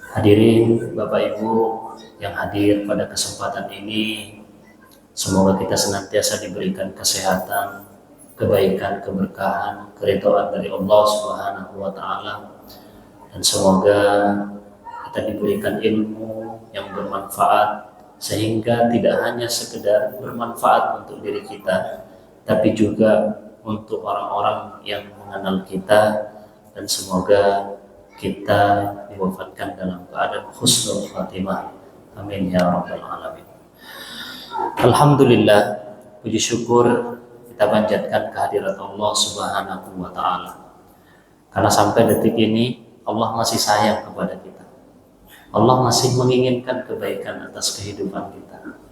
Hadirin Bapak Ibu yang hadir pada kesempatan ini, semoga kita senantiasa diberikan kesehatan, kebaikan, keberkahan, keridhaan dari Allah Subhanahu wa taala, dan semoga kita diberikan ilmu yang bermanfaat sehingga tidak hanya sekedar bermanfaat untuk diri kita, tapi juga untuk orang-orang yang mengenal kita, dan semoga kita diwafatkan dalam keadaan husnul khatimah. Amin ya rabbal alamin. Alhamdulillah, puji syukur kita panjatkan kehadirat Allah Subhanahu wa taala. Karena sampai detik ini Allah masih sayang kepada kita. Allah masih menginginkan kebaikan atas kehidupan kita.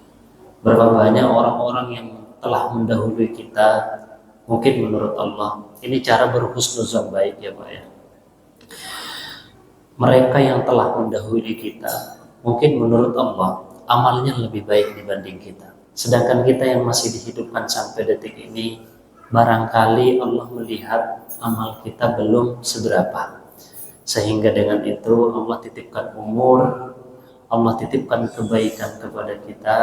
Berapa banyak orang-orang yang telah mendahului kita, mungkin menurut Allah ini cara berhusnuzon baik ya Pak ya. Mereka yang telah mendahului kita, mungkin menurut Allah amalnya lebih baik dibanding kita. Sedangkan kita yang masih dihidupkan sampai detik ini, barangkali Allah melihat amal kita belum seberapa. Sehingga dengan itu Allah titipkan umur, Allah titipkan kebaikan kepada kita,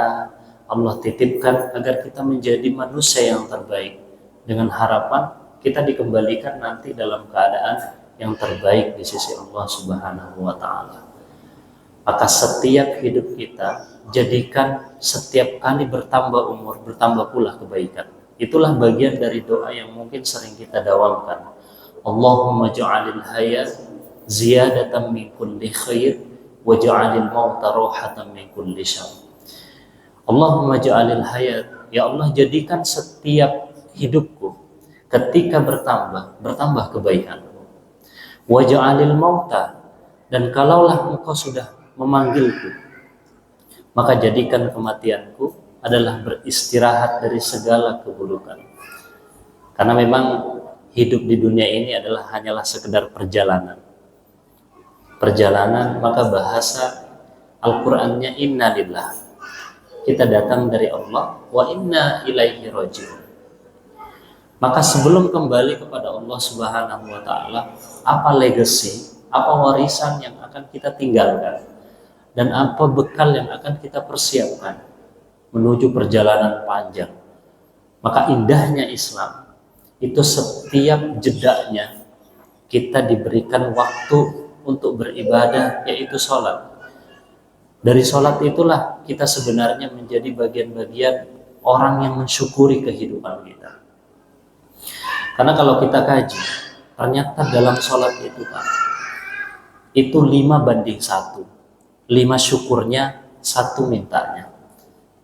Allah titipkan agar kita menjadi manusia yang terbaik, dengan harapan kita dikembalikan nanti dalam keadaan yang terbaik di sisi Allah Subhanahu wa taala. Maka setiap hidup kita jadikan setiap kali bertambah umur, bertambah pula kebaikan. Itulah bagian dari doa yang mungkin sering kita dawamkan. Allahumma ja'alil hayat ziyadatan min kulli khair wa ja'alil mauta rohatan min kulli syarr. Allahumma ja'alil hayat, ya Allah jadikan setiap hidupku ketika bertambah kebaikan. Wa ja'alil mauta, dan kalaulah engkau sudah memanggilku, maka jadikan kematianku adalah beristirahat dari segala keburukan. Karena memang hidup di dunia ini adalah hanyalah sekedar perjalanan, maka bahasa Al-Qur'annya inna lillah, kita datang dari Allah, wa inna ilaihi raji'un. Maka sebelum kembali kepada Allah Subhanahu wa taala, apa legacy, apa warisan yang akan kita tinggalkan, dan apa bekal yang akan kita persiapkan menuju perjalanan panjang. Maka indahnya Islam itu setiap jedanya kita diberikan waktu untuk beribadah, yaitu sholat. Dari sholat itulah kita sebenarnya menjadi bagian-bagian orang yang mensyukuri kehidupan kita. Karena kalau kita kaji, ternyata dalam sholat itu Pak, itu 5:1. 5 syukurnya, 1 mintanya.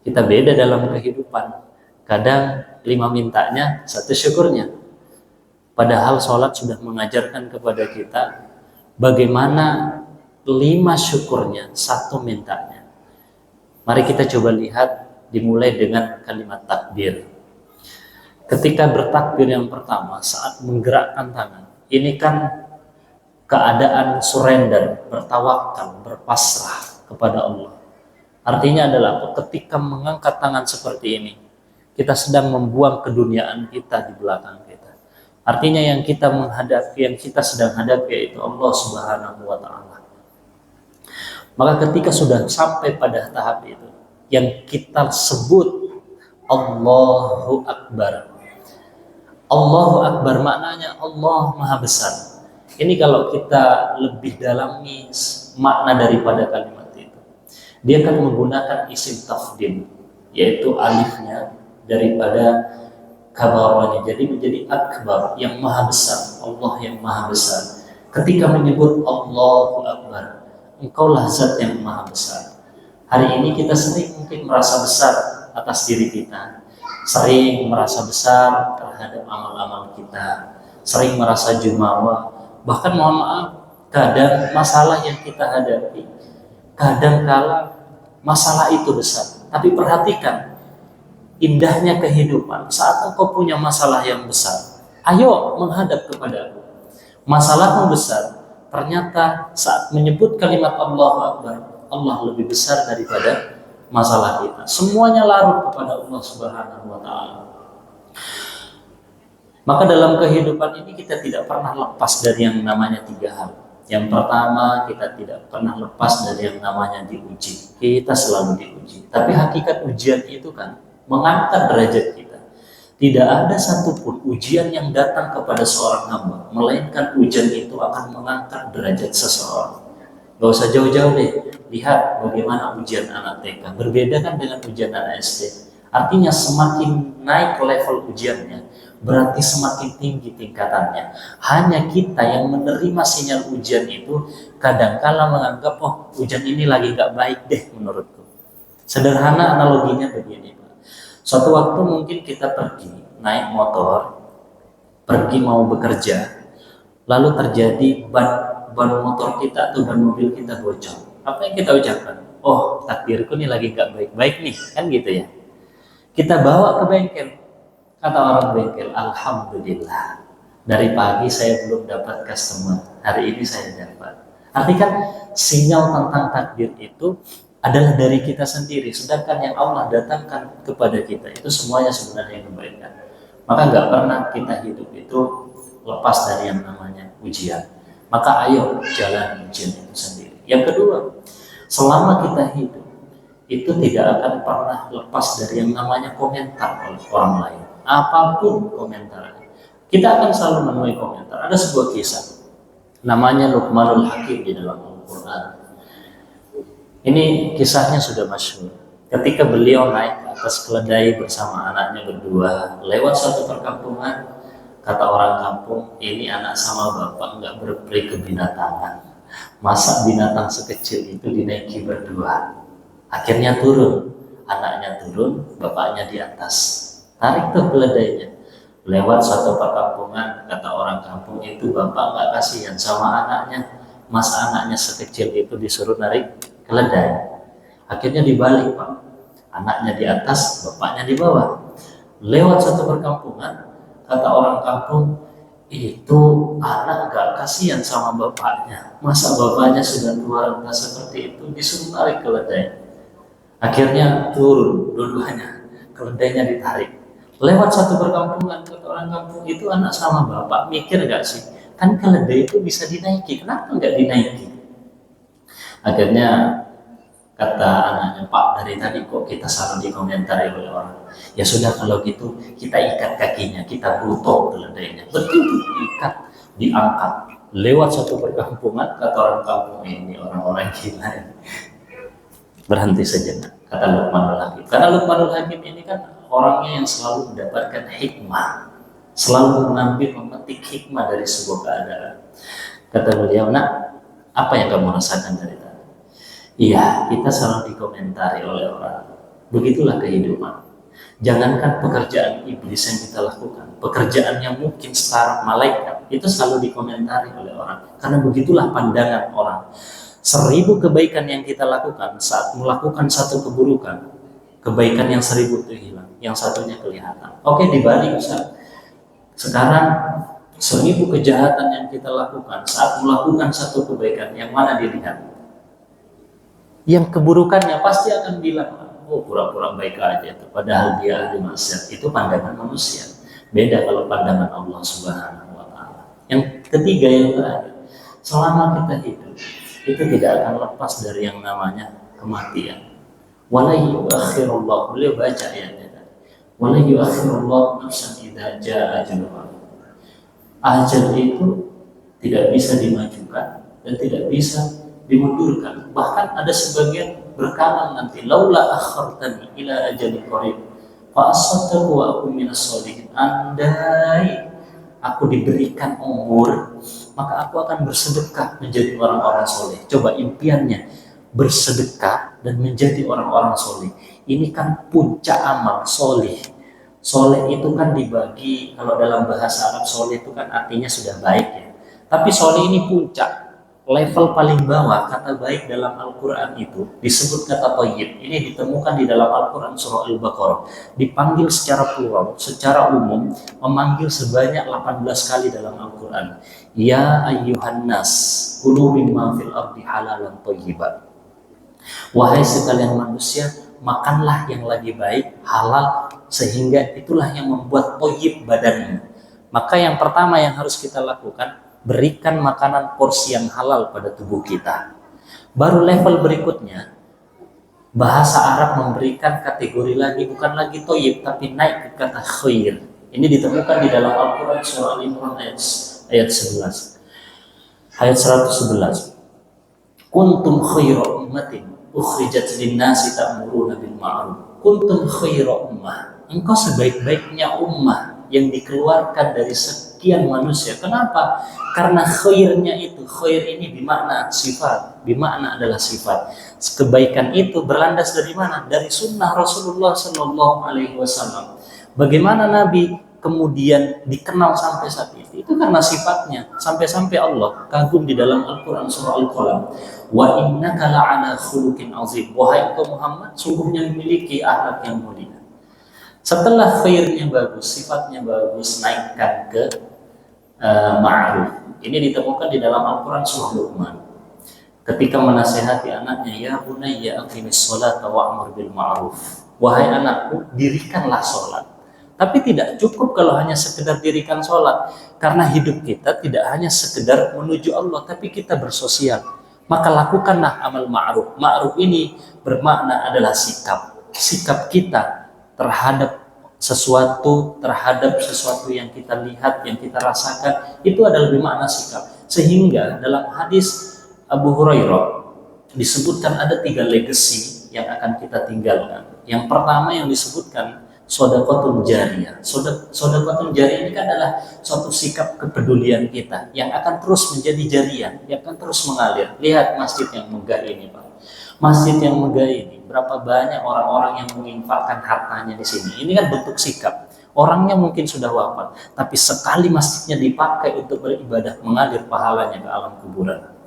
Kita beda dalam kehidupan. Kadang 5 mintanya, 1 syukurnya. Padahal sholat sudah mengajarkan kepada kita bagaimana 5 syukurnya, 1 mintanya. Mari kita coba lihat, dimulai dengan kalimat takbir. Ketika bertakbir yang pertama, saat menggerakkan tangan, ini kan keadaan surrender, bertawakal, berpasrah kepada Allah. Artinya adalah ketika mengangkat tangan seperti ini, kita sedang membuang keduniaan kita di belakang kita. Artinya yang kita menghadapi, yang kita sedang hadapi yaitu Allah Subhanahu wa taala. Maka ketika sudah sampai pada tahap itu, yang kita sebut Allahu Akbar. Allahu Akbar maknanya Allah Maha Besar. Ini kalau kita lebih dalami makna daripada kalimat itu, dia akan menggunakan isim tafdil, yaitu alifnya daripada kabarnya, jadi menjadi akbar, yang maha besar, Allah yang maha besar. Ketika menyebut Allahu Akbar, engkaulah zat yang maha besar. Hari ini kita sering mungkin merasa besar atas diri kita, sering merasa besar terhadap amal-amal kita, sering merasa jumawa, bahkan mohon maaf, kadang masalah yang kita hadapi, kadangkala masalah itu besar. Tapi perhatikan indahnya kehidupan saat engkau punya masalah yang besar, ayo menghadap kepada aku. Masalahmu besar, ternyata saat menyebut kalimat Allahu Akbar, Allah lebih besar daripada masalah kita. Semuanya larut kepada Allah Subhanahu wa taala. Maka dalam kehidupan ini kita tidak pernah lepas dari yang namanya 3 hal. Yang pertama, kita tidak pernah lepas dari yang namanya diuji. Kita selalu diuji. Tapi hakikat ujian itu kan mengangkat derajat kita. Tidak ada satupun ujian yang datang kepada seorang hamba, melainkan ujian itu akan mengangkat derajat seseorang. Gak usah jauh-jauh deh, lihat bagaimana ujian anak TK. Berbeda kan dengan ujian anak SD. Artinya semakin naik level ujiannya, berarti semakin tinggi tingkatannya. Hanya kita yang menerima sinyal ujian itu kadangkala menganggap, oh ujian ini lagi gak baik deh menurutku. Sederhana analoginya begini Pak. Suatu waktu mungkin kita pergi naik motor, pergi mau bekerja, lalu terjadi ban motor kita atau ban mobil kita bocor. Apa yang kita ucapkan? Oh takdirku nih lagi gak baik-baik nih, kan gitu ya. Kita bawa ke bengkel. Kata orang bengkel, alhamdulillah, dari pagi saya belum dapat customer, hari ini saya dapat. Artinya kan sinyal tentang takdir itu adalah dari kita sendiri, sedangkan yang Allah datangkan kepada kita itu semuanya sebenarnya kebaikan. Maka nggak pernah kita hidup itu lepas dari yang namanya ujian. Maka ayo jalan ujian itu sendiri. Yang kedua, selama kita hidup itu tidak akan pernah lepas dari yang namanya komentar oleh orang lain. Apapun komentarnya, kita akan selalu menemui komentar. Ada sebuah kisah, namanya Luqmanul Hakim di dalam Al-Quran. Ini kisahnya sudah masyhur. Ketika beliau naik ke atas keledai bersama anaknya berdua, lewat suatu perkampungan, kata orang kampung, ini anak sama bapak nggak berperi kebinatangan. Masa binatang sekecil itu dinaiki berdua? Akhirnya turun, anaknya turun, bapaknya di atas. Tarik tuh keledainya. Lewat suatu perkampungan, kata orang kampung itu, bapak nggak kasihan sama anaknya. Masa anaknya sekecil itu disuruh narik keledai? Akhirnya dibalik Pak. Anaknya di atas, bapaknya di bawah. Lewat suatu perkampungan, kata orang kampung, itu anak nggak kasihan sama bapaknya. Masa bapaknya sudah tua renta seperti itu disuruh narik keledai? Akhirnya turun dua-duanya, keledainya ditarik. Lewat satu perkampungan, kata orang kampung itu anak sama bapak, mikir gak sih? Kan keledai itu bisa dinaiki, kenapa nggak dinaiki? Akhirnya kata anaknya, Pak dari tadi kok kita selalu dikomentari oleh orang. Ya sudah kalau gitu kita ikat kakinya, kita butuh keledainya. Betul, diikat, diangkat. Lewat satu perkampungan, kata orang kampung ini orang-orang gila ini. Berhenti sejenak, kata Luqmanul Hakim. Karena Luqmanul Hakim ini kan orangnya yang selalu mendapatkan hikmah, selalu mengambil memetik hikmah dari sebuah keadaan. Kata beliau, nak, apa yang kamu rasakan dari tadi? Iya, kita selalu dikomentari oleh orang. Begitulah kehidupan. Jangankan pekerjaan iblis yang kita lakukan, pekerjaan yang mungkin setara malaikat, itu selalu dikomentari oleh orang. Karena begitulah pandangan orang. 1000 kebaikan yang kita lakukan saat melakukan satu keburukan, kebaikan yang 1000 itu hilang, yang satunya kelihatan. Oke, dibalik Ustaz. Sekarang 1000 kejahatan yang kita lakukan saat melakukan satu kebaikan, yang mana dilihat? Yang keburukannya pasti akan bilang, oh pura-pura baik aja tuh, padahal dia ahli maksiat. Itu pandangan manusia. Beda kalau pandangan Allah Subhanahu wa Ta'ala. Yang ketiga, yang terakhir, selama kita hidup itu tidak akan lepas dari yang namanya kematian. Wala yu'akhirullah, beliau baca ayatnya. Wala yu'akhirullah nafsan idza jaa ajaluha. Ajal itu tidak bisa dimajukan dan tidak bisa dimundurkan. Bahkan ada sebagian berkalam nanti, laula akhartani ila ajalin qarib fa asaddaqu wa akun minas sholihin. Andai aku diberikan umur, maka aku akan bersedekah menjadi orang-orang soleh. Coba impiannya, bersedekah dan menjadi orang-orang soleh. Ini kan puncak amal soleh. Soleh itu kan dibagi, kalau dalam bahasa Arab soleh itu kan artinya sudah baik ya. Tapi soleh ini puncak, level paling bawah. Kata baik dalam Al-Quran itu disebut kata thayyib. Ini ditemukan di dalam Al-Quran surah Al-Baqarah. Dipanggil secara plural, secara umum, memanggil sebanyak 18 kali dalam Al-Quran. Ya ayyuhan nas, kulu mimma fil ardi halalan thayyiban. Wahai sekalian manusia, makanlah yang lagi baik, halal, sehingga itulah yang membuat thayyib badanmu. Maka yang pertama yang harus kita lakukan, berikan makanan porsi yang halal pada tubuh kita. Baru level berikutnya, bahasa Arab memberikan kategori lagi, bukan lagi toyib, tapi naik ke kata khair. Ini ditemukan di dalam Al-Quran surah Al-Imran ayat 11. Ayat 111. Kuntum khaira ummatin ukhrijat lin-nasi ta'muruna bil ma'ruf. Kuntum khaira ummah. Engkau sebaik-baiknya ummah yang dikeluarkan dari sekian manusia. Kenapa? Karena khairnya itu, khair ini bermakna sifat, bermakna adalah sifat. Kebaikan itu berlandas dari mana? Dari sunnah Rasulullah Sallallahu Alaihi Wasallam. Bagaimana Nabi kemudian dikenal sampai saat itu karena sifatnya. Sampai-sampai Allah kagum di dalam Al-Quran surah Al-Qalam. Wa innaka la'ala khuluqin azim. Wahai engkau Muhammad, sungguhnya memiliki akhlak yang mulia. Setelah khairnya bagus, sifatnya bagus, naikkan ke ma'ruf. Ini ditemukan di dalam Al-Quran surah Luqman. Ketika menasihati anaknya, ya bunayya aqimis sholata wa'mur bil ma'ruf. Wahai anakku, dirikanlah sholat. Tapi tidak cukup kalau hanya sekedar dirikan sholat. Karena hidup kita tidak hanya sekedar menuju Allah, tapi kita bersosial. Maka lakukanlah amal ma'ruf. Ma'ruf ini bermakna adalah sikap. Sikap kita terhadap sesuatu yang kita lihat, yang kita rasakan, itu adalah bermakna sikap. Sehingga dalam hadis Abu Hurairah disebutkan ada 3 legacy yang akan kita tinggalkan. Yang pertama yang disebutkan sedekahul jariyah. Sedekahul jariyah ini kan adalah suatu sikap kepedulian kita yang akan terus menjadi jariyah, yang akan terus mengalir. Lihat masjid yang megah ini, Pak. Masjid yang megah ini, berapa banyak orang-orang yang menginfakkan hartanya di sini. Ini kan bentuk sikap. Orangnya mungkin sudah wafat, tapi sekali masjidnya dipakai untuk beribadah, mengalir pahalanya ke alam kuburan.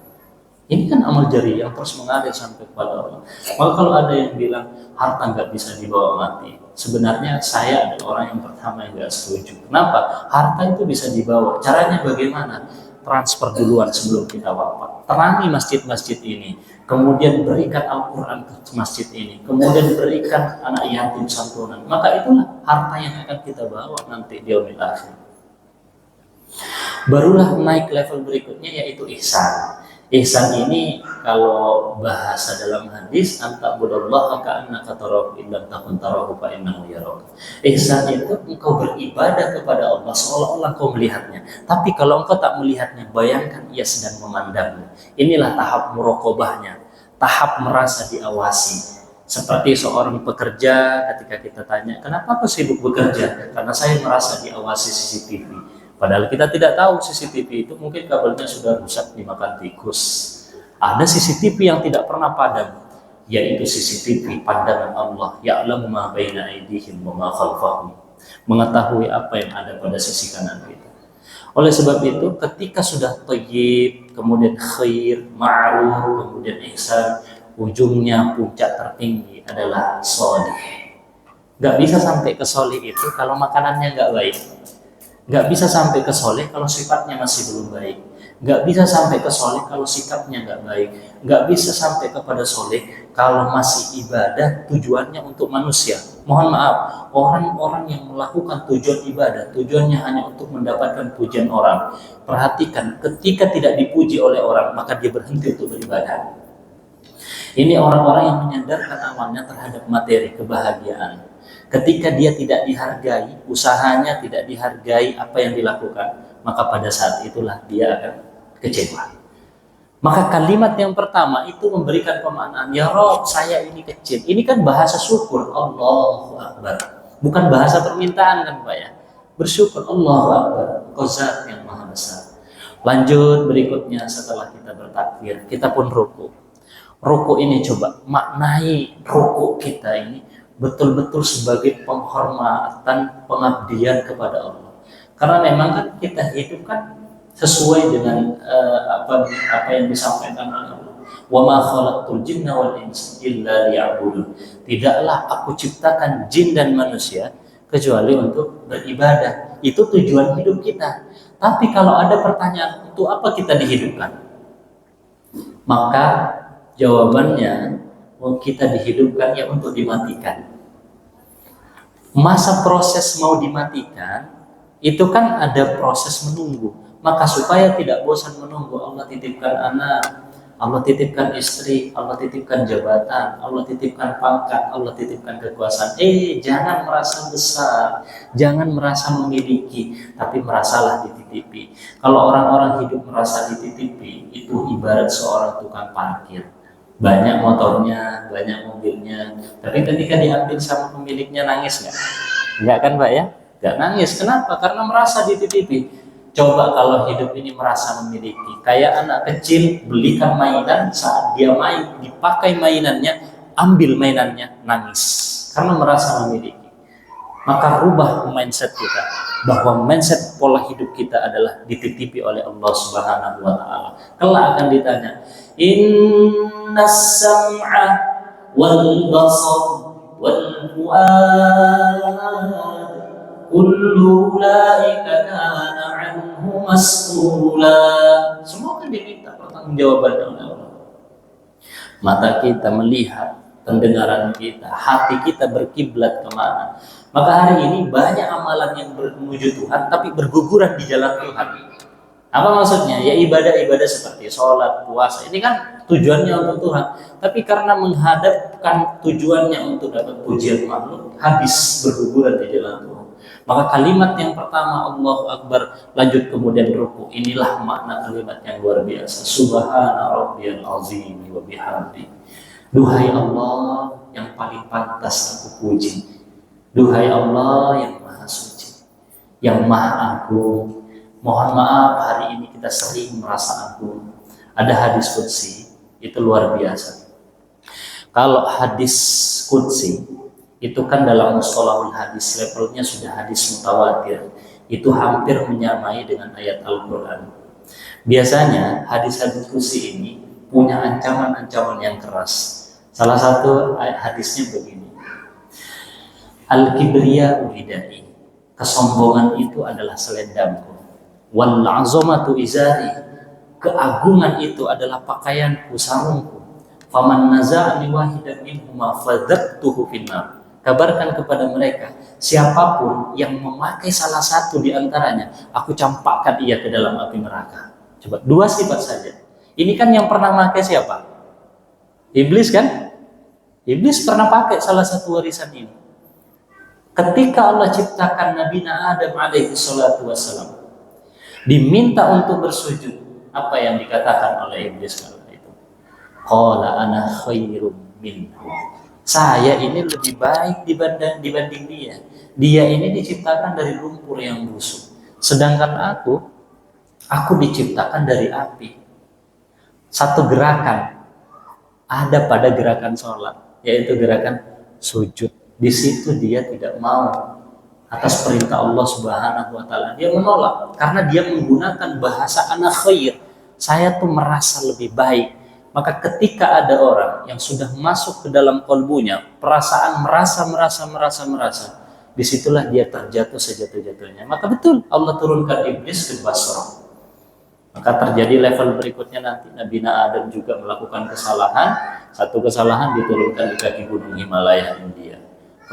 Ini kan amal jari yang terus mengalir sampai kepada Allah. Maka kalau ada yang bilang harta nggak bisa dibawa mati, sebenarnya saya adalah orang yang pertama yang nggak setuju. Kenapa? Harta itu bisa dibawa. Caranya bagaimana? Transfer duluan sebelum kita wafat. Terangi masjid-masjid ini, kemudian berikan Al-Quran ke masjid ini, kemudian berikan anak yatim santunan. Maka itulah harta yang akan kita bawa nanti di yaumil akhir. Barulah naik level berikutnya, yaitu ihsan. Ihsan ini kalau bahasa dalam hadis, anta'budallaha ka'annaka tarahu illam takun tarahu fa innahu yaraka. Ihsan itu engkau beribadah kepada Allah seolah-olah engkau melihatnya. Tapi kalau engkau tak melihatnya, bayangkan ia sedang memandangmu. Inilah tahap muraqabahnya, tahap merasa diawasi. Seperti seorang pekerja ketika kita tanya, kenapa kau sibuk bekerja? Karena saya merasa diawasi CCTV. Padahal kita tidak tahu CCTV itu mungkin kabelnya sudah rusak dimakan tikus. Ada CCTV yang tidak pernah padam, yaitu CCTV pandangan Allah. Ya'lamu ma baina aydihim wa ma khalfahum. Mengetahui apa yang ada pada sisi kanan kita. Oleh sebab itu, ketika sudah thayyib, kemudian khair, ma'ruf, kemudian ihsan, ujungnya puncak tertinggi adalah sholih. Gak bisa sampai ke sholih itu kalau makanannya gak baik. Gak bisa sampai ke soleh kalau sifatnya masih belum baik. Gak bisa sampai ke soleh kalau sikapnya gak baik. Gak bisa sampai kepada soleh kalau masih ibadah tujuannya untuk manusia. Mohon maaf, orang-orang yang melakukan tujuan ibadah, tujuannya hanya untuk mendapatkan pujian orang. Perhatikan, ketika tidak dipuji oleh orang, maka dia berhenti untuk beribadah. Ini orang-orang yang menyandarkan amalnya terhadap materi kebahagiaan. Ketika dia tidak dihargai, usahanya tidak dihargai apa yang dilakukan, maka pada saat itulah dia akan kecewa. Maka kalimat yang pertama itu memberikan pemaknaan, ya Rob, saya ini kecil. Ini kan bahasa syukur, Allahu Akbar. Bukan bahasa permintaan kan Pak ya. Bersyukur, Allahu Akbar, Engkau Zat yang Maha Besar. Lanjut berikutnya setelah kita bertakbir, kita pun ruku. Ruku ini coba maknai ruku kita ini betul-betul sebagai penghormatan, pengabdian kepada Allah. Karena memang kan kita hidup kan sesuai dengan apa yang disampaikan oleh Allah. Wa ma khalaqtul jinna wal insa illa liya'budun. Tidaklah aku ciptakan jin dan manusia kecuali untuk beribadah. Itu tujuan hidup kita. Tapi kalau ada pertanyaan, untuk apa kita dihidupkan? Maka jawabannya, kita dihidupkan ya untuk dimatikan. Masa proses mau dimatikan itu kan ada proses menunggu. Maka supaya tidak bosan menunggu, Allah titipkan anak, Allah titipkan istri, Allah titipkan jabatan, Allah titipkan pangkat, Allah titipkan kekuasaan. Jangan merasa besar, jangan merasa memiliki, tapi merasalah dititipi. Kalau orang-orang hidup merasa dititipi, itu ibarat seorang tukang parkir. Banyak motornya, banyak mobilnya, tapi ketika diambil sama pemiliknya nangis nggak? Nggak kan Pak ya? Nggak nangis. Kenapa? Karena merasa dititipi. Coba kalau hidup ini merasa memiliki, kayak anak kecil belikan mainan, saat dia main dipakai mainannya, ambil mainannya, nangis karena merasa memiliki. Maka rubah mindset kita, bahwa mindset pola hidup kita adalah dititipi oleh Allah Subhanahu wa taala. Kelak akan ditanya, innas sam'a wal basar wal fuad kullu ulaika kana anhu mas'ula. Semua kan diminta pertanggungjawaban oleh Allah. Mata kita melihat, pendengaran kita, hati kita berkiblat kemana. Maka hari ini banyak amalan yang menuju Tuhan tapi berguguran di jalan Tuhan. Apa maksudnya? Ya ibadah-ibadah seperti sholat, puasa, ini kan tujuannya untuk Tuhan. Tapi karena menghadapkan tujuannya untuk dapat pujian makhluk, habis berguguran di jalan Tuhan. Maka kalimat yang pertama, Allahu Akbar, lanjut kemudian ruku. Inilah makna kalimat yang luar biasa. Subhana rabbiyal azim wa bihamdi. Duhai Allah yang paling pantas aku puji. Duhai Allah yang maha suci, yang maha agung. Mohon maaf hari ini kita sering merasa agung. Ada hadis qudsi, itu luar biasa. Kalau hadis qudsi itu kan dalam mustalahul hadis, levelnya sudah hadis mutawatir, itu hampir menyamai dengan ayat Al-Quran. Biasanya hadis-hadis qudsi ini punya ancaman-ancaman yang keras. Salah satu hadisnya begini, Al-kibriya uridai, kesombongan itu adalah selendangku. Wal azamatu izari, keagungan itu adalah pakaianku, sarungku. Faman naza'ani wahidan minhuma fadzaqtuhu finnar. Kabarkan kepada mereka, siapapun yang memakai salah satu di antaranya, aku campakkan ia ke dalam api neraka. Coba, dua sifat saja. Ini kan yang pernah pakai siapa? Iblis kan? Iblis pernah pakai salah satu warisan ini. Ketika Allah ciptakan Nabi Adam alaihi salatu wassalam, diminta untuk bersujud, apa yang dikatakan oleh iblis kala itu? Qala ana khairum minhu. Saya ini lebih baik dibanding dia. Dia ini diciptakan dari lumpur yang busuk. Sedangkan aku diciptakan dari api. Satu gerakan ada pada gerakan sholat, yaitu gerakan sujud. Di situ dia tidak mau atas perintah Allah Subhanahu wa taala. Dia menolak karena dia menggunakan bahasa ana khair. Saya tuh merasa lebih baik. Maka ketika ada orang yang sudah masuk ke dalam kolbunya, perasaan merasa, disitulah dia terjatuh sejatuh-jatuhnya. Maka betul Allah turunkan iblis ke Basrah. Maka terjadi level berikutnya nanti. Nabi Adam juga melakukan kesalahan. Satu kesalahan diturunkan di kaki gunung Himalaya India.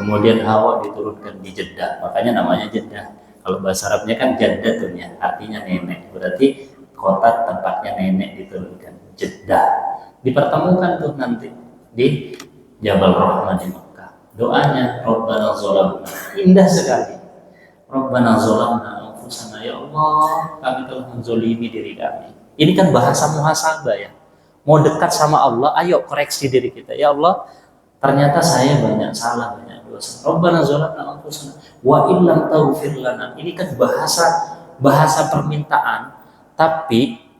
Kemudian Hawa diturunkan di Jeddah. Makanya namanya Jeddah. Kalau bahasa Arabnya kan Jaddatun, artinya nenek. Berarti kota tempatnya nenek diturunkan. Jeddah. Dipertemukan tuh nanti di Jabal Rahmah di Mekah. Doanya Rabbana zolamna. Indah sekali. Rabbana zolamna anfusana, ya Allah, kami telah menzolimi diri kami. Ini kan bahasa muhasabah ya. Mau dekat sama Allah, ayo koreksi diri kita. Ya Allah, ternyata saya banyak salah, banyak dosa. Rabbana zolamna anfusana wa illam taghfir lana. Ini kan bahasa permintaan, tapi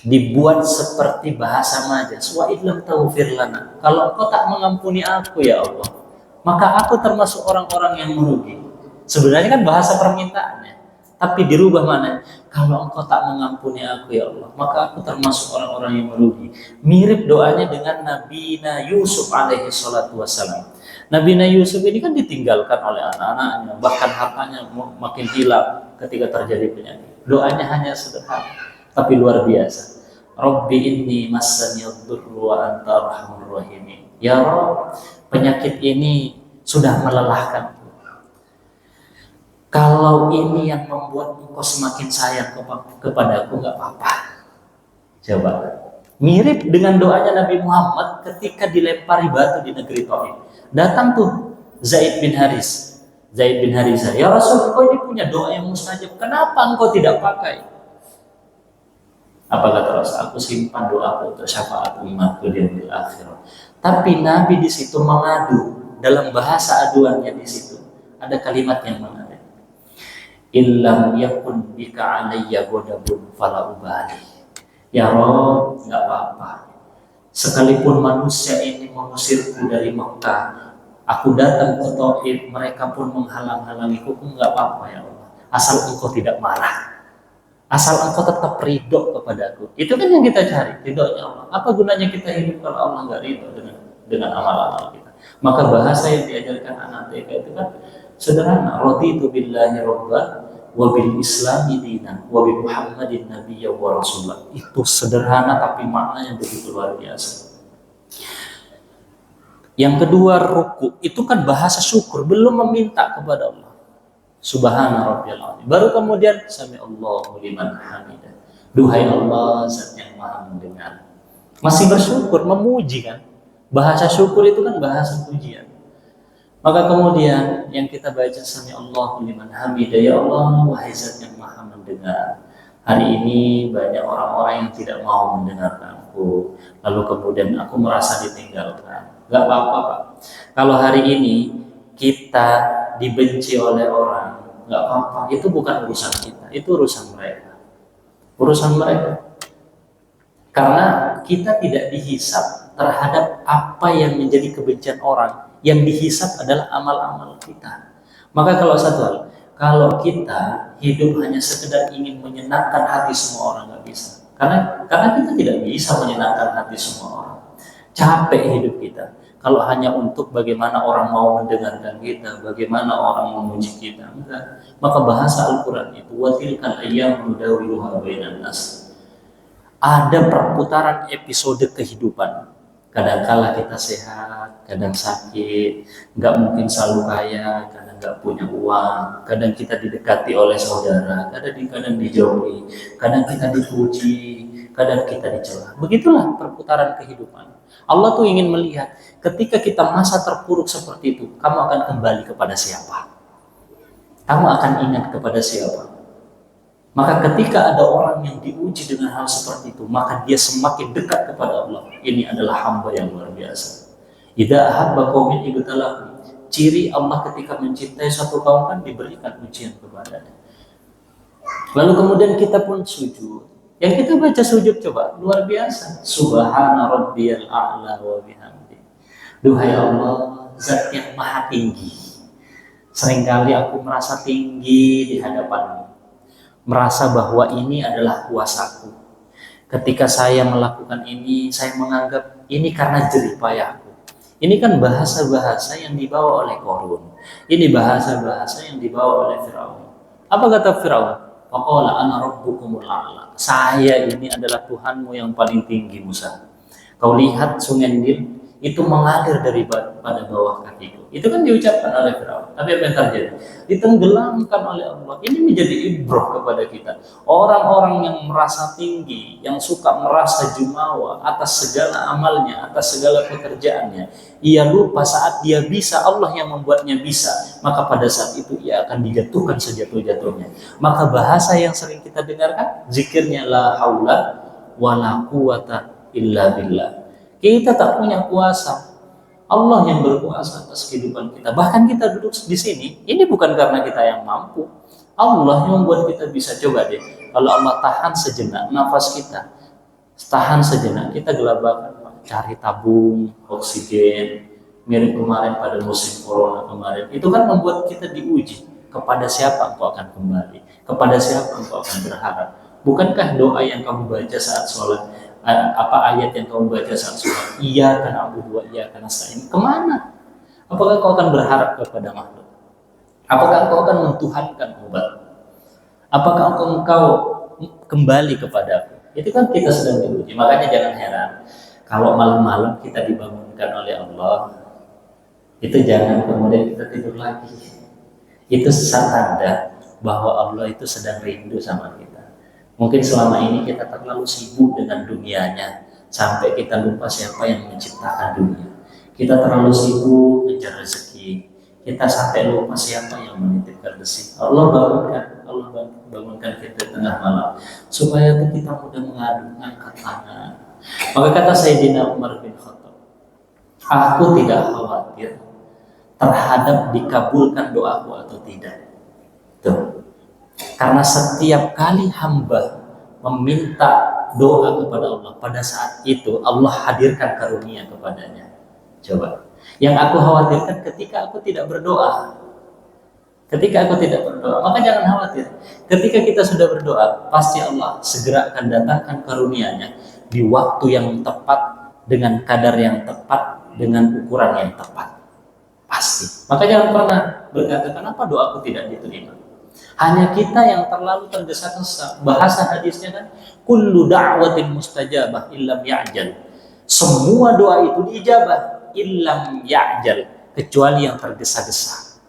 dibuat seperti bahasa majas. Wa illam taghfir lana. Kalau Engkau tak mengampuni aku ya Allah, maka aku termasuk orang-orang yang merugi. Sebenarnya kan bahasa permintaannya, tapi dirubah mana? Kalau Engkau tak mengampuni aku ya Allah, maka aku termasuk orang-orang yang merugi. Mirip doanya dengan Nabi Yusuf alaihi salatu wassalam. Nabi Yusuf ini kan ditinggalkan oleh anak-anaknya, bahkan hartanya makin hilang ketika terjadi penyakit. Doanya hanya sederhana, tapi luar biasa. Rabbi inni massani ad-durru wa anta arhamur rahimin. Ya Rabb, penyakit ini sudah melelahkan. Kalau ini yang membuat engkau semakin sayang kepadaku, nggak apa-apa. Coba. Mirip dengan doanya Nabi Muhammad ketika dilempari batu di negeri Taif. Datang tuh Zaid bin Haris. Zaid bin Harisah, ya Rasul, engkau ini punya doa yang mustajab. Kenapa engkau tidak pakai? Apa kata Rasul? Aku simpan doaku untuk syafaat umatku di akhirat. Tapi Nabi di situ mengadu, dalam bahasa aduannya di situ ada kalimat yang mengadu. Illam yakun bika alayya ghadabun fala ubali. Ya Rob, nggak apa-apa. Sekalipun manusia ini mengusirku dari Mekah, aku datang ke Taif, mereka pun menghalang-halangiku, nggak apa-apa ya Allah. Asal engkau tidak marah, asal engkau tetap ridho kepadaku. Itu kan yang kita cari, ridhonya Allah. Apa gunanya kita hidup kalau Allah nggak ridho dengan amal-amal kita? Maka bahasa yang diajarkan anak TK itu kan sederhana. Raditu billahi robba wa bil islami dinan wa bi Muhammadin nabiyya wa rasulullah. Itu sederhana tapi maknanya begitu luar biasa. Yang kedua, ruku. Itu kan bahasa syukur, belum meminta kepada Allah. Subhana rabbiyal azim. Baru kemudian sami Allahu liman hamidah. Duhai Allah, Zat yang Maha mendengar. Masih bersyukur, memuji kan? Bahasa syukur itu kan bahasa pujian. Maka kemudian yang kita baca sami Allahu liman hamidah, ya Allah, wahai Zat yang Maha mendengar. Hari ini banyak orang-orang yang tidak mau mendengarkanku. Lalu kemudian aku merasa ditinggalkan. Gak apa-apa, Pak. Kalau hari ini kita dibenci oleh orang, gak apa-apa. Itu bukan urusan kita, itu urusan mereka. Urusan mereka. Karena kita tidak dihisab terhadap apa yang menjadi kebencian orang. Yang dihisab adalah amal-amal kita. Maka kalau satu hal, kalau kita hidup hanya sekedar ingin menyenangkan hati semua orang, nggak bisa. Karena kita tidak bisa menyenangkan hati semua orang. Capek hidup kita. Kalau hanya untuk bagaimana orang mau mendengarkan kita, bagaimana orang memuji kita, enggak. Maka bahasa Al-Quran itu watilkal ayyamu nudawiluha bainan nas. Ada perputaran episode kehidupan. Kadang-kala kita sehat, kadang sakit, nggak mungkin selalu kaya, kadang nggak punya uang, kadang kita didekati oleh saudara, kadang dijauhi, kadang kita dipuji, kadang kita dicela. Begitulah perputaran kehidupan. Allah tuh ingin melihat ketika kita masa terpuruk seperti itu, kamu akan kembali kepada siapa? Kamu akan ingat kepada siapa? Maka ketika ada orang yang diuji dengan hal seperti itu, maka dia semakin dekat kepada Allah. Ini adalah hamba yang luar biasa. Idza ahabba qaumin ibtalahum. Ciri Allah ketika mencintai suatu kaum kan diberikan ujian kepadanya. Lalu kemudian kita pun sujud. Yang kita baca sujud coba luar biasa. Subhana rabbiyal a'la wa bihamdi. Duhai Allah, Zat yang Maha tinggi. Seringkali aku merasa tinggi di hadapanmu. Merasa bahwa ini adalah kuasaku. Ketika saya melakukan ini, saya menganggap ini karena jerih payahku. Ini kan bahasa-bahasa yang dibawa oleh Qarun. Ini bahasa-bahasa yang dibawa oleh Firaun. Apa kata Firaun? Faqala ana rabbukumul a'la. Saya ini adalah Tuhanmu yang paling tinggi, Musa. Kau lihat sungai Nil itu mengalir pada bawah kakiku. Itu kan diucapkan oleh Firaun. Tapi apa yang terjadi? Ditenggelamkan oleh Allah. Ini menjadi ibrah kepada kita. Orang-orang yang merasa tinggi, yang suka merasa jumawa atas segala amalnya, atas segala pekerjaannya, ia lupa saat dia bisa, Allah yang membuatnya bisa. Maka pada saat itu ia akan dijatuhkan sejatuh-jatuhnya. Maka bahasa yang sering kita dengarkan, zikirnya la haula wala quwata illa billah. Kita tak punya kuasa. Allah yang berkuasa atas kehidupan kita. Bahkan kita duduk di sini, ini bukan karena kita yang mampu. Allah yang membuat kita bisa. Coba deh, kalau Allah tahan sejenak nafas kita, tahan sejenak, kita gelabakan, cari tabung oksigen. Mirip kemarin pada musim corona kemarin. Itu kan membuat kita diuji. Kepada siapa engkau akan kembali? Kepada siapa engkau akan berharap? Bukankah doa yang kamu baca saat sholat, apa ayat yang kamu baca saat sholat? Iya karena Abu Dua, iya karena Sa'in. Kemana? Apakah kau akan berharap kepada makhluk? Apakah kau akan mentuhankan obat? Apakah engkau kembali kepada aku? Itu kan kita sedang diuji. Makanya jangan heran kalau malam-malam kita dibangunkan oleh Allah, itu jangan kemudian kita tidur lagi. Itu tanda bahwa Allah itu sedang rindu sama kita. Mungkin selama ini kita terlalu sibuk dengan dunianya sampai kita lupa siapa yang menciptakan dunia. Kita terlalu sibuk mengejar rezeki. Kita sampai lupa siapa yang menitipkan rezeki. Allah bangunkan kita di tengah malam supaya kita mudah mengadu, angkat tangan. Maka kata Sayyidina Umar bin Khattab, aku tidak khawatir terhadap dikabulkan doaku atau tidak. Tuh. Karena setiap kali hamba meminta doa kepada Allah, pada saat itu Allah hadirkan karunia kepadanya. Coba. Yang aku khawatirkan ketika aku tidak berdoa. Ketika aku tidak berdoa, maka jangan khawatir. Ketika kita sudah berdoa, pasti Allah segera akan datangkan karunia-Nya di waktu yang tepat, dengan kadar yang tepat, dengan ukuran yang tepat. Pasti. Maka jangan pernah berkata, kenapa doaku tidak diterima? Hanya kita yang terlalu tergesa-gesa. Bahasa hadisnya kan, kullu da'watin mustajabah illam ya'jal. Semua doa itu diijabah illam ya'jal, kecuali yang tergesa-gesa.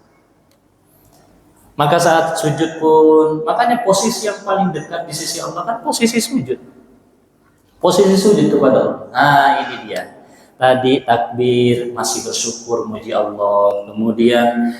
Maka saat sujud pun, makanya posisi yang paling dekat di sisi Allah kan posisi sujud. Posisi sujud kepada Allah. Nah, ini dia. Tadi takbir masih bersyukur muji Allah, kemudian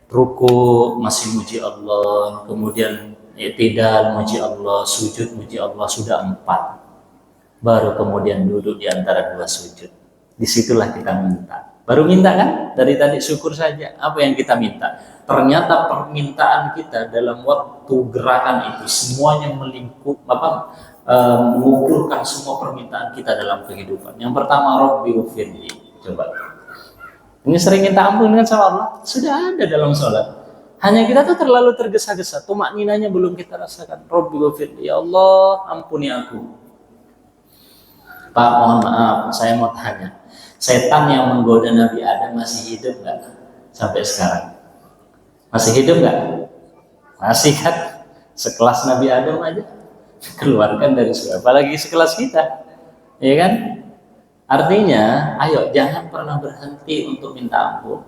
ruku masih muji Allah, kemudian i'tidal muji Allah, sujud muji Allah, sudah 4. Baru kemudian duduk di antara 2 sujud. Disitulah kita minta. Baru minta kan? Dari tadi syukur saja. Apa yang kita minta? Ternyata permintaan kita dalam waktu gerakan itu semuanya mengumpulkan semua permintaan kita dalam kehidupan. Yang pertama, Rabbi ufirli. Coba. Ini sering minta ampun kan sama Allah? Sudah ada dalam sholat. Hanya kita tuh terlalu tergesa-gesa. Tumak ninanya belum kita rasakan. Rabbi ufirli. Ya Allah, ampuni aku. Pak, mohon maaf, saya mau tanya. Setan yang menggoda Nabi Adam masih hidup nggak sampai sekarang? Masih hidup nggak? Masih kan? Sekelas Nabi Adam aja keluarkan dari surga, apalagi sekelas kita, ya kan? Artinya, ayo jangan pernah berhenti untuk minta ampun.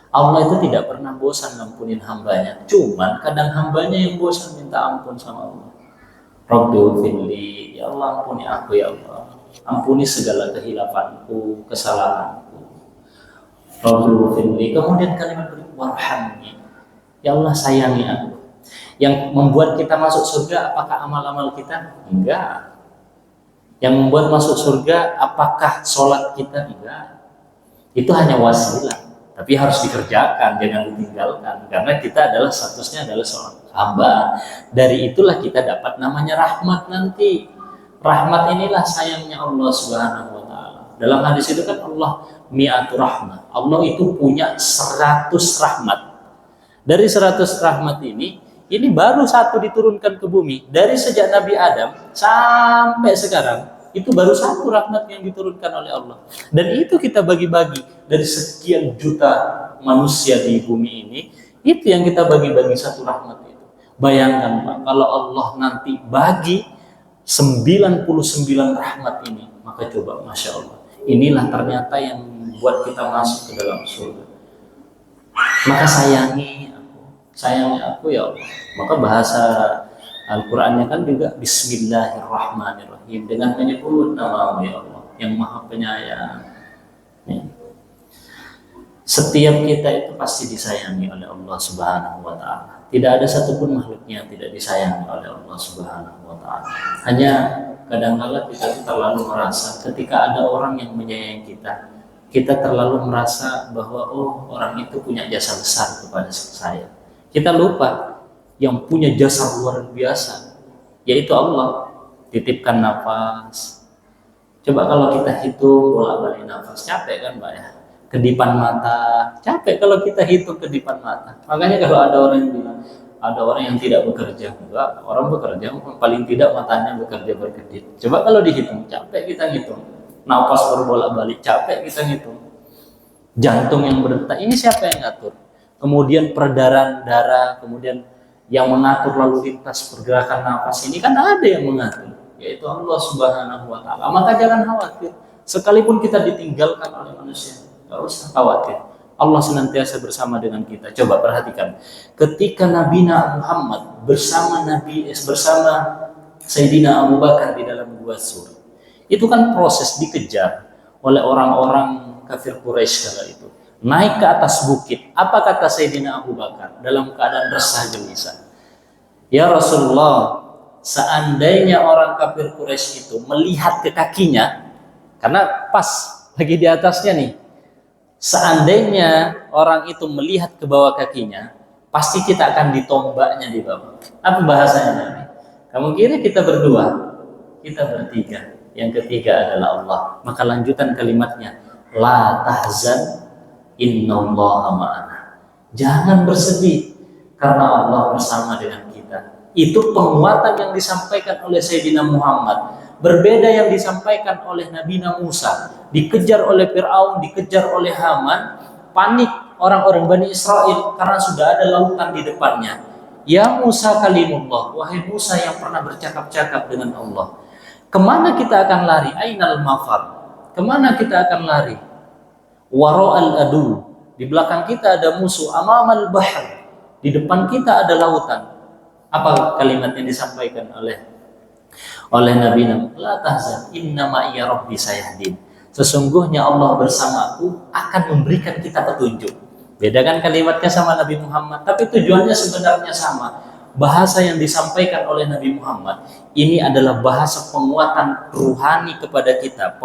Allah itu tidak pernah bosan ngampunin hambanya. Cuman kadang hambanya yang bosan minta ampun sama Allah. Rabbighfirli, ya Allah ampuni aku ya Allah. Ampuni segala kehilafanku, kesalahanku. Rabbighfirli. Kemudian kalimat warhamni. Ya Allah sayangi aku. Yang membuat kita masuk surga apakah amal-amal kita? Enggak. Yang membuat masuk surga apakah sholat kita? Enggak. Itu hanya wasilah. Tapi harus dikerjakan, jangan ditinggalkan. Karena kita adalah statusnya adalah seorang hamba. Dari itulah kita dapat namanya rahmat nanti. Rahmat inilah sayangnya Allah Subhanahu wa Ta'ala. Dalam hadis itu kan Allah mi'atu rahmat. Allah itu punya 100 rahmat. Dari 100 rahmat ini baru 1 diturunkan ke bumi. Dari sejak Nabi Adam sampai sekarang, itu baru 1 rahmat yang diturunkan oleh Allah. Dan itu kita bagi-bagi dari sekian juta manusia di bumi ini. Itu yang kita bagi-bagi 1 rahmat itu. Bayangkan Pak, kalau Allah nanti bagi 99 rahmat ini, maka coba Masya Allah. Inilah ternyata yang membuat kita masuk ke dalam surga. Maka sayangi aku ya Allah. Maka bahasa Al-Qur'annya kan juga Bismillahirrahmanirrahim, dengan menyebut nama ya Allah yang Maha Penyayang. Ya. Setiap kita itu pasti disayangi oleh Allah Subhanahu wa Ta'ala. Tidak ada satupun makhluknya yang tidak disayangi oleh Allah Subhanahu wa Ta'ala. Hanya kadang-kala kita terlalu merasa ketika ada orang yang menyayangi kita terlalu merasa bahwa orang itu punya jasa besar kepada saya. Kita lupa yang punya jasa luar biasa, yaitu Allah. Titipkan nafas. Coba kalau kita hitung bolak-balik nafas, capek kan Mbak ya? Kedipan mata, capek kalau kita hitung kedipan mata. Makanya kalau ada orang yang bilang, ada orang yang tidak bekerja, enggak, orang bekerja paling tidak matanya bekerja berkedip. Coba kalau dihitung, capek kita ngitung. Nafas berbolak-balik, capek kita ngitung. Jantung yang berdetak, ini siapa yang ngatur? Kemudian peredaran darah, kemudian yang mengatur lalu lintas pergerakan nafas ini kan ada yang mengatur, yaitu Allah Subhanahu wa Ta'ala. Maka jangan khawatir, sekalipun kita ditinggalkan oleh manusia, nggak usah khawatir. Allah senantiasa bersama dengan kita. Coba perhatikan, ketika Nabi Muhammad bersama Sayyidina Abu Bakar di dalam gua Sur, itu kan proses dikejar oleh orang-orang kafir Quraisy kala itu. Naik ke atas bukit. Apa kata Sayyidina Abu Bakar dalam keadaan resah gelisah? Ya Rasulullah, seandainya orang kafir Quraisy itu melihat ke kakinya, karena pas lagi di atasnya nih, seandainya orang itu melihat ke bawah kakinya, pasti kita akan ditombaknya di bawah. Apa bahasanya Nabi? Kamu kira kita berdua? Kita bertiga. Yang ketiga adalah Allah. Maka lanjutan kalimatnya, la tahzan innallaha ma'ana. Jangan bersedih karena Allah bersama dengan kita. Itu penguatan yang disampaikan oleh Sayyidina Muhammad. Berbeda yang disampaikan oleh Nabi Musa, dikejar oleh Fir'aun, dikejar oleh Haman, panik orang-orang Bani Israel karena sudah ada lautan di depannya. Ya Musa kalimullah, wahai Musa yang pernah bercakap-cakap dengan Allah, kemana kita akan lari? Ainal mafar, kemana kita akan lari? Wara'al adu, di belakang kita ada musuh. Amamal bahr, di depan kita ada lautan. Apa kalimat yang disampaikan oleh Nabi Nabi, la tahzan innama iya rabbi sayahdin. Sesungguhnya Allah bersamaku akan memberikan kita petunjuk. Beda kan kalimatnya sama Nabi Muhammad, tapi tujuannya sebenarnya sama. Bahasa yang disampaikan oleh Nabi Muhammad ini adalah bahasa penguatan ruhani kepada kita,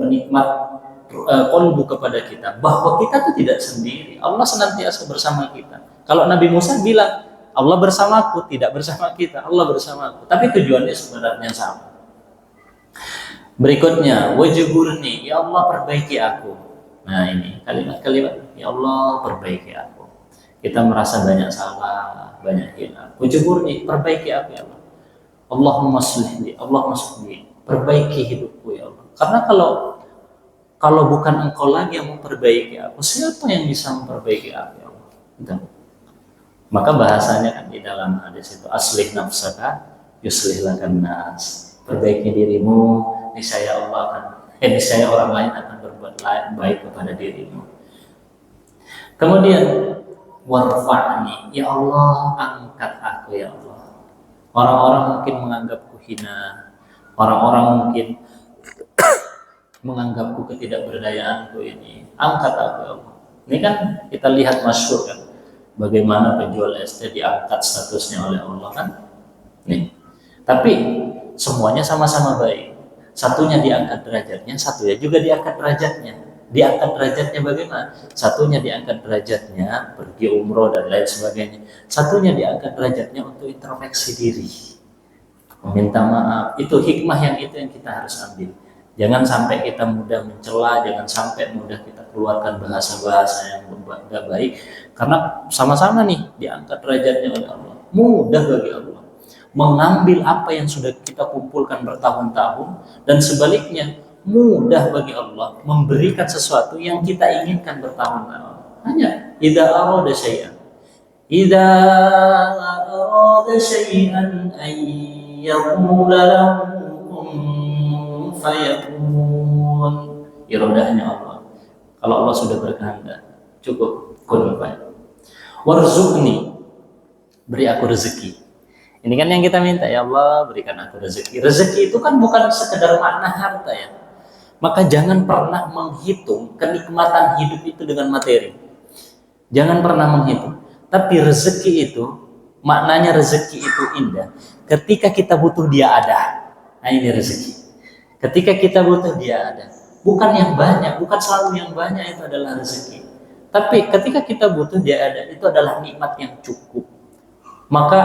penikmat kolbu kepada kita, bahwa kita itu tidak sendiri. Allah senantiasa bersama kita. Kalau Nabi Musa bilang Allah bersamaku, tidak bersama kita, Allah bersamaku. Tapi tujuannya sebenarnya sama. Berikutnya, wajburni, ya Allah perbaiki aku. Nah ini kalimat-kalimat, ya Allah perbaiki aku. Kita merasa banyak salah, banyak hilaf. Wajburni, perbaiki aku ya Allah. Allahumma shlihli, Allahumma shlihli, perbaiki hidupku ya Allah. Karena kalau bukan Engkau lagi yang memperbaiki aku, siapa yang bisa memperbaiki aku ya Allah? Entah. Maka bahasanya kan di dalam hadis itu, aslih nafsaka yuslih lakan nas. Perbaiki dirimu, niscaya orang lain akan berbuat baik kepada dirimu. Kemudian warfa'ni, ya Allah angkat aku ya Allah. Orang-orang mungkin menganggapku hina, orang-orang mungkin menganggapku ketidakberdayaanku ini. Angkat aku ya Allah. Ini kan kita lihat masyhur kan, bagaimana penjual es teh diangkat statusnya oleh Allah kan? Nih. Tapi semuanya sama-sama baik. Satunya diangkat derajatnya, satunya juga diangkat derajatnya. Diangkat derajatnya bagaimana? Satunya diangkat derajatnya pergi umroh dan lain sebagainya. Satunya diangkat derajatnya untuk introspeksi diri, meminta maaf. Itu hikmah yang kita harus ambil. Jangan sampai kita mudah mencela, jangan sampai mudah kita keluarkan bahasa-bahasa yang tidak baik, karena sama-sama nih diangkat derajatnya oleh Allah. Mudah bagi Allah mengambil apa yang sudah kita kumpulkan bertahun-tahun, dan sebaliknya mudah bagi Allah memberikan sesuatu yang kita inginkan bertahun-tahun. Hanya idza arada syai'an ay yaqula lahu fayakun. Iradahnya Allah. Kalau Allah sudah berkehendak, cukup kun fayakun. Warzuqni, beri aku rezeki. Ini kan yang kita minta, ya Allah berikan aku rezeki. Rezeki itu kan bukan sekedar makna harta ya. Maka jangan pernah menghitung kenikmatan hidup itu dengan materi. Jangan pernah menghitung. Tapi rezeki itu, maknanya rezeki itu indah ketika kita butuh dia ada. Nah ini rezeki. Ketika kita butuh dia ada. Bukan yang banyak, bukan selalu yang banyak itu adalah rezeki. Tapi ketika kita butuh dia ada, itu adalah nikmat yang cukup. Maka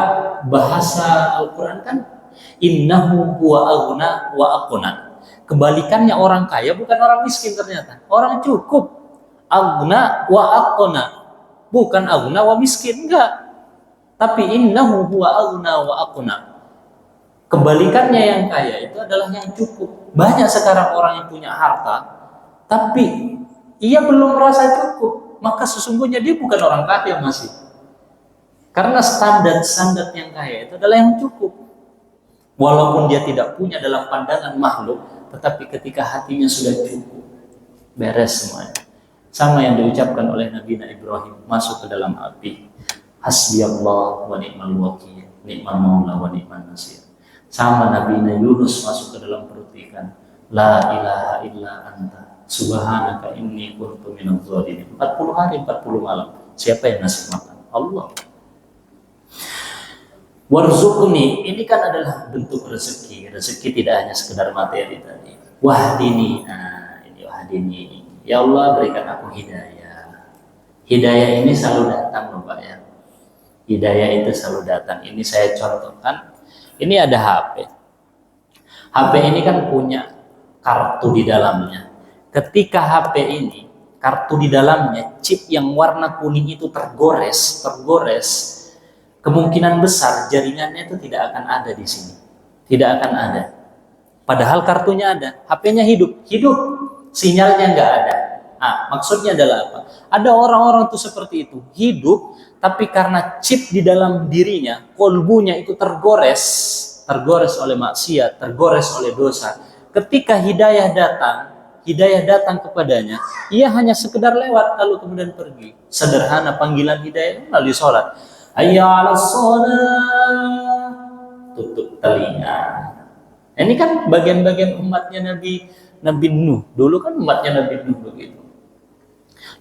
bahasa Al-Quran kan innahu huwa aghna wa aqna. Kebalikannya orang kaya bukan orang miskin ternyata. Orang cukup. Aghna wa aqna. Bukan aghna wa miskin, enggak. Tapi innahu huwa aghna wa aqna. Kebalikannya yang kaya itu adalah yang cukup. Banyak sekarang orang yang punya harta, tapi ia belum merasa cukup. Maka sesungguhnya dia bukan orang kaya masih. Karena standar yang kaya itu adalah yang cukup. Walaupun dia tidak punya dalam pandangan makhluk, tetapi ketika hatinya sudah cukup, beres semuanya. Sama yang diucapkan oleh Nabi Ibrahim masuk ke dalam api. Hasbiyallah wa ni'mal wakil, ni'mal maula wa ni'mal nasir. Sama Nabi Yunus masuk ke dalam perut ikan. La ilaha illa anta subhanaka inni kuntu minadz dzalimin. 40 hari 40 malam. Siapa yang ngasih makan? Allah. Warzuqni, ini kan adalah bentuk rezeki. Rezeki tidak hanya sekedar materi tadi. Wahdini, nah ini wahdini. Ya Allah, berikan aku hidayah. Hidayah ini selalu datang, Bapak ya. Hidayah itu selalu datang. Ini saya contohkan. Ini ada HP. HP ini kan punya kartu di dalamnya. Ketika HP ini, kartu di dalamnya, chip yang warna kuning itu tergores, kemungkinan besar jaringannya itu tidak akan ada di sini. Tidak akan ada. Padahal kartunya ada, HP-nya hidup, sinyalnya nggak ada. Nah, maksudnya adalah apa? Ada orang-orang tuh seperti itu, hidup, tapi karena chip di dalam dirinya, kolbunya itu tergores oleh maksiat, tergores oleh dosa. Ketika hidayah datang kepadanya, ia hanya sekedar lewat lalu kemudian pergi. Sederhana panggilan hidayah melalui sholat. Hayya 'alas shalah, tutup telinga. Ini kan bagian-bagian umatnya Nabi Nuh. Dulu kan umatnya Nabi Nuh begitu.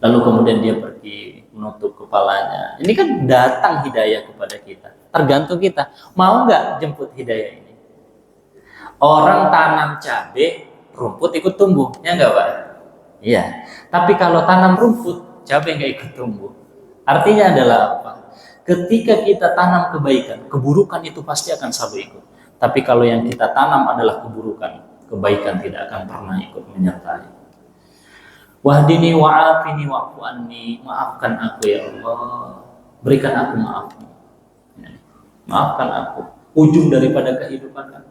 Lalu kemudian dia pergi menutup kepalanya. Ini kan datang hidayah kepada kita. Tergantung kita mau nggak jemput hidayah ini. Orang tanam cabai, rumput ikut tumbuh, ya nggak Pak? Iya. Tapi kalau tanam rumput, cabai nggak ikut tumbuh. Artinya adalah apa? Ketika kita tanam kebaikan, keburukan itu pasti akan selalu ikut. Tapi kalau yang kita tanam adalah keburukan, kebaikan tidak akan pernah ikut menyertai. Wahdini wa'afini wa'fu anni, maafkan aku ya Allah, berikan aku maafmu. Maafkan aku. Ujung daripada kehidupan kan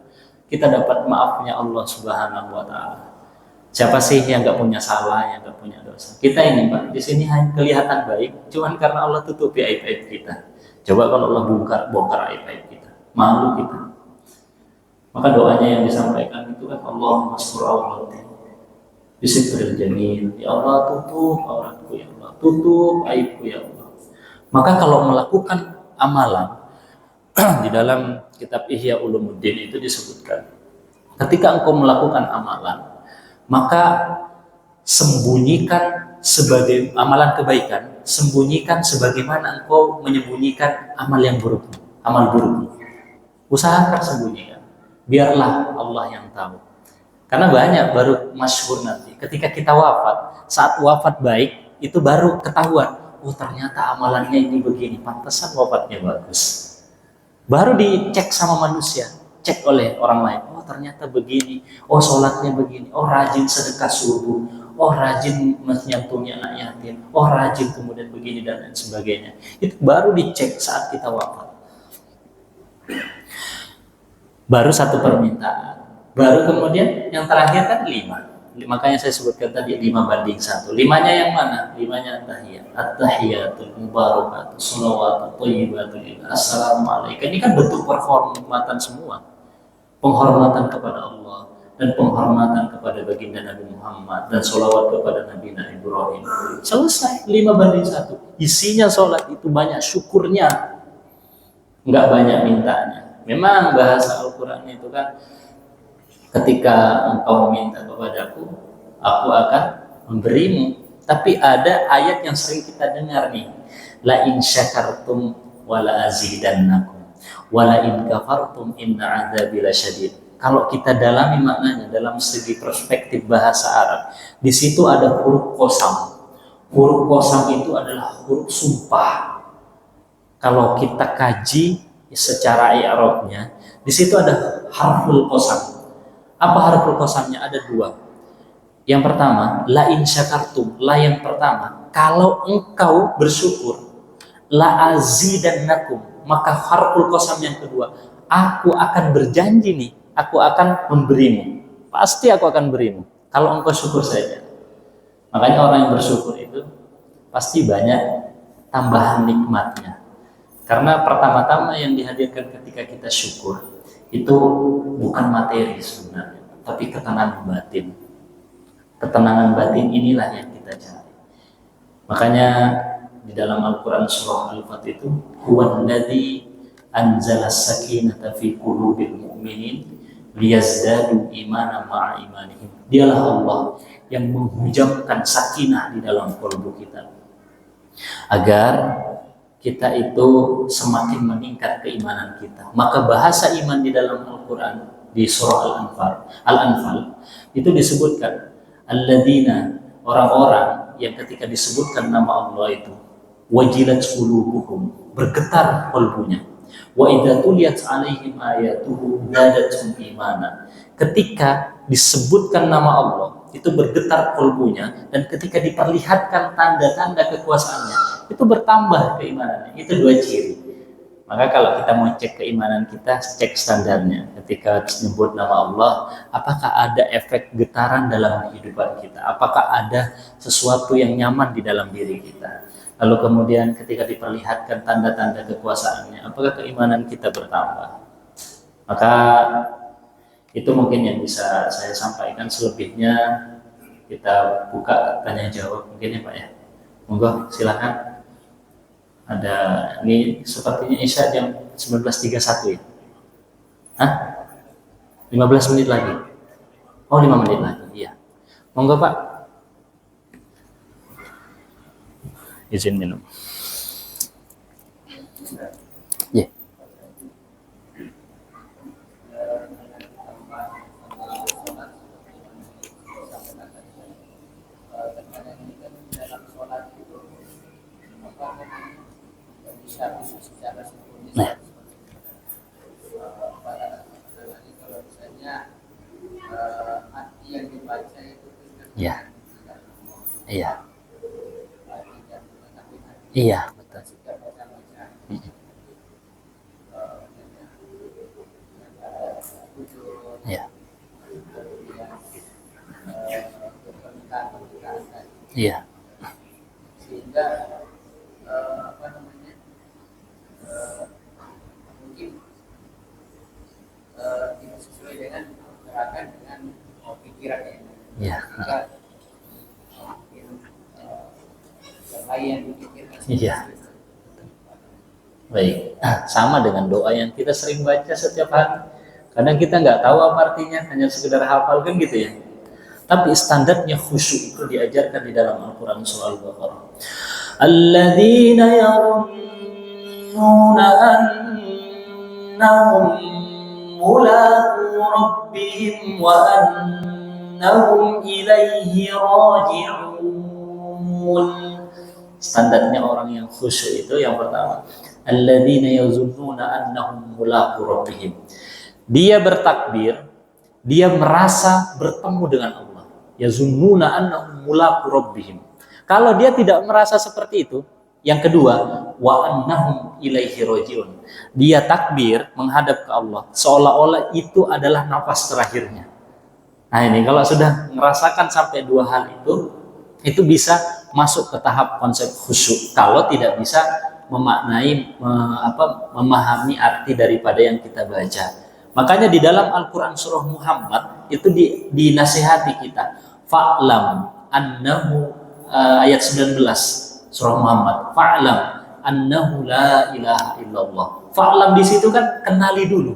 kita dapat maafnya Allah Subhanahu wa taala. Siapa sih yang nggak punya salah, yang nggak punya dosa? Kita ini Pak, di sini hanya kelihatan baik, cuman karena Allah tutupi aib-aib kita. Coba kalau Allah bongkar aib-aib kita, malu kita. Maka doanya yang disampaikan itu kan Allahumma astur awrati bisitril jamil. Ya Allah, tutup auratku ya Allah, tutup aibku ya Allah. Maka kalau melakukan amalan di dalam kitab Ihya Ulumuddin itu disebutkan, ketika engkau melakukan amalan, maka sembunyikan sebagai amalan kebaikan, sembunyikan sebagaimana engkau menyembunyikan amal yang buruk, amal buruk. Usahakan sembunyikan, biarlah Allah yang tahu. Karena banyak baru masyhur nanti, ketika kita wafat, saat wafat baik itu baru ketahuan, oh ternyata amalannya ini begini, pantesan wafatnya bagus. Baru dicek sama manusia, cek oleh orang lain, oh ternyata begini, oh sholatnya begini, oh rajin sedekah subuh, oh rajin menyentuhnya anak yatim, oh rajin kemudian begini dan lain sebagainya. Itu baru dicek saat kita wafat. Baru satu permintaan, baru kemudian yang terakhir kan 5. Makanya saya sebutkan tadi 5:1. 5-nya yang mana? 5-nya tahiyat. At-tahiyatul mubarakatuh, shalawatut thayyibatul lillah, assalamualaikum. Ini kan bentuk penghormatan semua. Penghormatan kepada Allah dan penghormatan kepada baginda Nabi Muhammad dan sholawat kepada Nabi Ibrahim. Selesai 5:1. Isinya sholat itu banyak syukurnya, nggak banyak mintanya. Memang bahasa Al-Quran itu kan, ketika engkau meminta kepadaku, aku akan memberimu. Tapi ada ayat yang sering kita dengar nih, la in syakartum wala azidannakum wala in kafartum inna adzabi lasyadid. Kalau kita dalami maknanya dalam segi perspektif bahasa Arab, di situ ada huruf qasam. Huruf qasam itu adalah huruf sumpah. Kalau kita kaji secara i'rabnya, di situ ada harful qasam. Apa harful qasamnya? Ada 2. Yang pertama, la in syakartum. La yang pertama, kalau engkau bersyukur, la azidannakum. Maka harful qasam yang kedua, aku akan berjanji nih, aku akan memberimu. Pasti aku akan berimu kalau engkau syukur saja. Makanya orang yang bersyukur itu pasti banyak tambahan nikmatnya. Karena pertama-tama yang dihadirkan ketika kita syukur itu bukan materi sebenarnya, tapi ketenangan batin. Ketenangan batin inilah yang kita cari. Makanya di dalam Al-Quran surah Al-Fat itu, huwallazi anzala sakinata fi qulubil mu'minin liyazdadu imanan ma'a imanihim. Dialah Allah yang menghujamkan sakinah di dalam kalbu kita agar kita itu semakin meningkat keimanan kita. Maka bahasa iman di dalam Al-Quran di surah Al-Anfal itu disebutkan alladzina, orang-orang yang ketika disebutkan nama Allah itu wajilat qulubuhum, bergetar kalbunya, wa idza tuliyat alaihim ayatuhu zadatuhum imana. Ketika disebutkan nama Allah itu bergetar kalbunya, dan ketika diperlihatkan tanda-tanda kekuasaannya itu bertambah keimanannya. Itu dua ciri. Maka kalau kita mau cek keimanan kita, cek standarnya. Ketika disebut nama Allah, apakah ada efek getaran dalam kehidupan kita? Apakah ada sesuatu yang nyaman di dalam diri kita? Lalu kemudian ketika diperlihatkan tanda-tanda kekuasaannya, apakah keimanan kita bertambah? Maka itu mungkin yang bisa saya sampaikan. Selebihnya kita buka tanya jawab mungkin ya Pak ya. Monggo silakan. Ada, ini sepertinya Isya jam 19.31 ya? Hah? 15 menit lagi? Oh 5 menit lagi, iya. Monggo Pak. Izin minum. Ya. Yeah. Nah. Ya. Iya. Iya, betul. Iya. Iya. Sehingga mungkin tidak sesuai dengan gerakan dengan pikiran ya. Iya. Yang lain dipikirkan. Iya. Baik, sama dengan doa yang kita sering baca setiap hari. Kadang kita nggak tahu apa artinya, hanya sekedar hafal kan gitu ya. Tapi standarnya khusyuk itu diajarkan di dalam Al-Quran surah Al-Baqarah. Alladzina yarunnuna annahum mulaqu rabbihim wa annahum ilaihi raji'un. Standarnya orang yang khusyuk itu yang pertama, alladzina yazunnuna annahum mulaqu rabbihim. Dia bertakbir, dia merasa bertemu dengan Allah. Yazunnuna annahum mulaqu rabbihim. Kalau dia tidak merasa seperti itu, yang kedua, wa annahum ilaihi raji'un. Dia takbir menghadap ke Allah seolah-olah itu adalah nafas terakhirnya. Nah ini kalau sudah merasakan sampai dua hal itu bisa masuk ke tahap konsep khusyuk. Kalau tidak bisa memahami arti daripada yang kita baca. Makanya di dalam Al-Quran surah Muhammad itu dinasihati kita. Fa'lam annahu ayat 19 surah Muhammad. Fa'lam annahu la ilaha illallah. Fa'lam di situ kan kenali dulu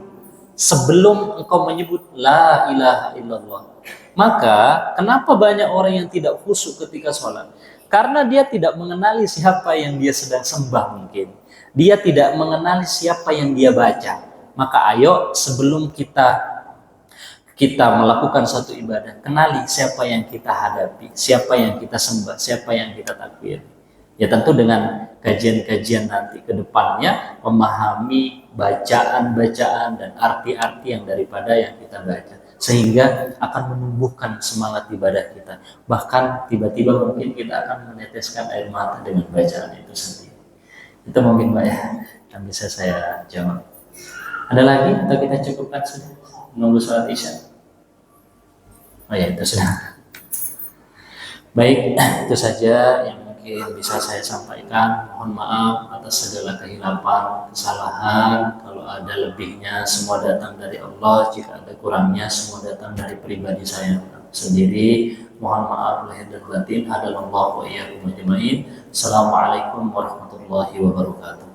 sebelum engkau menyebut la ilaha illallah. Maka kenapa banyak orang yang tidak khusyuk ketika sholat? Karena dia tidak mengenali siapa yang dia sedang sembah mungkin. Dia tidak mengenali siapa yang dia baca. Maka ayo sebelum kita melakukan suatu ibadah, kenali siapa yang kita hadapi, siapa yang kita sembah, siapa yang kita takbir. Ya tentu dengan kajian-kajian nanti ke depannya, memahami bacaan-bacaan dan arti-arti yang daripada yang kita baca. Sehingga akan menumbuhkan semangat ibadah kita. Bahkan tiba-tiba mungkin kita akan meneteskan air mata dengan bacaan itu sendiri. Itu mungkin Pak ya, yang bisa saya jawab. Ada lagi atau kita cukupkan sudah? Menunggu sholat Isya. Oh ya, itu sudah. Baik, itu saja yang mungkin bisa saya sampaikan. Mohon maaf atas segala kehilapan, kesalahan. Kalau ada lebihnya, semua datang dari Allah. Jika ada kurangnya, semua datang dari pribadi saya. sendiri. Mohon maaf lahir dan batin. Hadallahu wa iyyakum ajmain. Assalamualaikum warahmatullahi wabarakatuh.